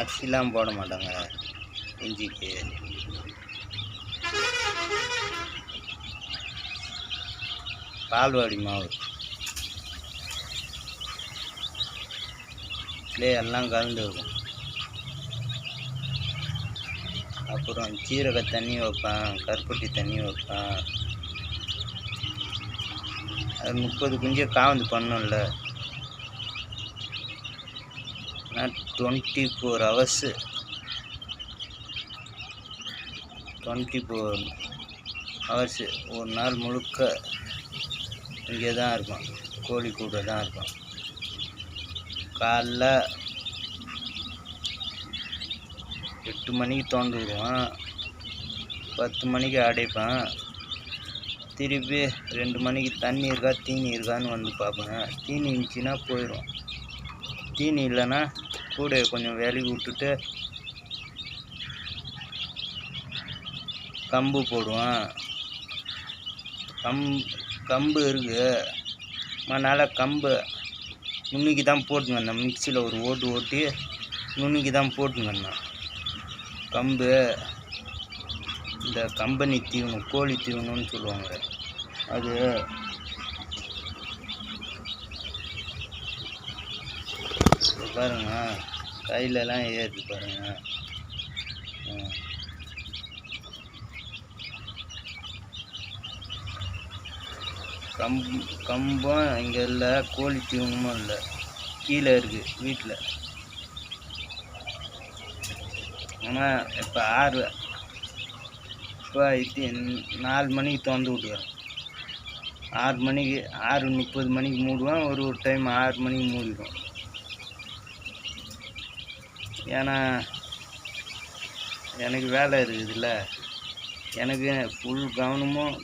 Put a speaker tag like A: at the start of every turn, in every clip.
A: அரிசிலாம் போட மாட்டாங்க இஞ்சிக்கு. பால்வாடி மாவு இதுலேயே எல்லாம் கலந்து இருக்கும். அப்புறம் சீரக தண்ணி வைப்பேன், கருப்பட்டி தண்ணி வைப்பேன். அது 30 குஞ்சை காவந்து பண்ணோம்ல, நான் 24 hours 24 hours ஒரு நாள் முழுக்க இங்கே தான் இருக்கும், கோழி கூட தான் இருக்கும். காலைல 8 மணிக்கு திறந்து விடுவேன், 10 மணிக்கு அடைப்பேன். திருப்பி 2 மணிக்கு தண்ணி இருக்கா தீனி இருக்கான்னு வந்து பார்ப்பேன். தீனி இருந்துச்சுன்னா போயிடும், தீனி இல்லைன்னா கூட கொஞ்சம் விலகி விட்டுட்டு கம்பு போடுவேன். கம்பு இருக்குது, அதனால் கம்பு நுண்ணிக்கு தான் போட்டுங்க. அந்த மிக்சியில் ஒரு ஓட்டி நுண்ணிக்கு தான் போட்டுங்க. கம்பு இந்த கம்பெனி தீவனம், கோழி தீவனம்னு சொல்லுவாங்க. அது பாருங்க, கையிலலாம் ஏறுது பாருங்க. கம்பும் இங்கே இல்லை, கோழி தீவனமும் இல்லை, கீழே இருக்குது வீட்டில். ஆனால் இப்போ 4 மணிக்கு திறந்து விட்டுவேன். 6:30 மணிக்கு மூடுவேன். ஒரு டைம் 6 மணிக்கு மூடிடுவோம். ஏன்னா எனக்கு வேலை இருக்குதுல்ல, எனக்கு ஃபுல் கவனமும்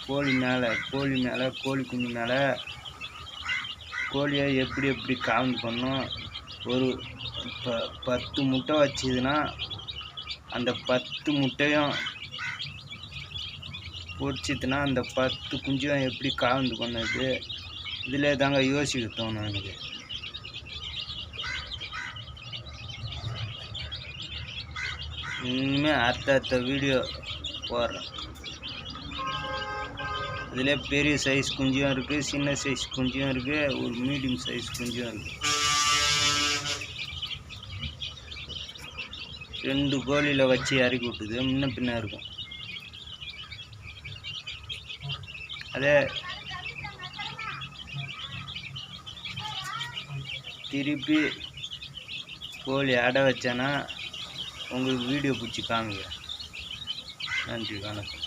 A: கோழி மேலே, கோழி குஞ்சு மேலே. கோழியை எப்படி காவந்து பண்ணணும். ஒரு 10 முட்டை வச்சுதுன்னா அந்த 10 முட்டையும் பொரிச்சிதுன்னா அந்த 10 குஞ்சையும் எப்படி காவந்து பண்ணது, இதிலே தாங்க யோசிக்க தோணும் எனக்கு. இனிமேல் அடுத்த வீடியோ போடுறேன். இதில் பெரிய சைஸ் குஞ்சியும் இருக்குது, சின்ன சைஸ் குஞ்சியும் இருக்குது, ஒரு மீடியம் சைஸ் குஞ்சியும் இருக்குது. 2 கோழியில் வச்சு இறக்கி விட்டுது, முன்ன பின்ன இருக்கும். அதே திருப்பி கோழி அடை வச்சேன்னா உங்களுக்கு வீடியோ பிடிச்சி காமிக்கிறேன். நன்றி, வணக்கம்.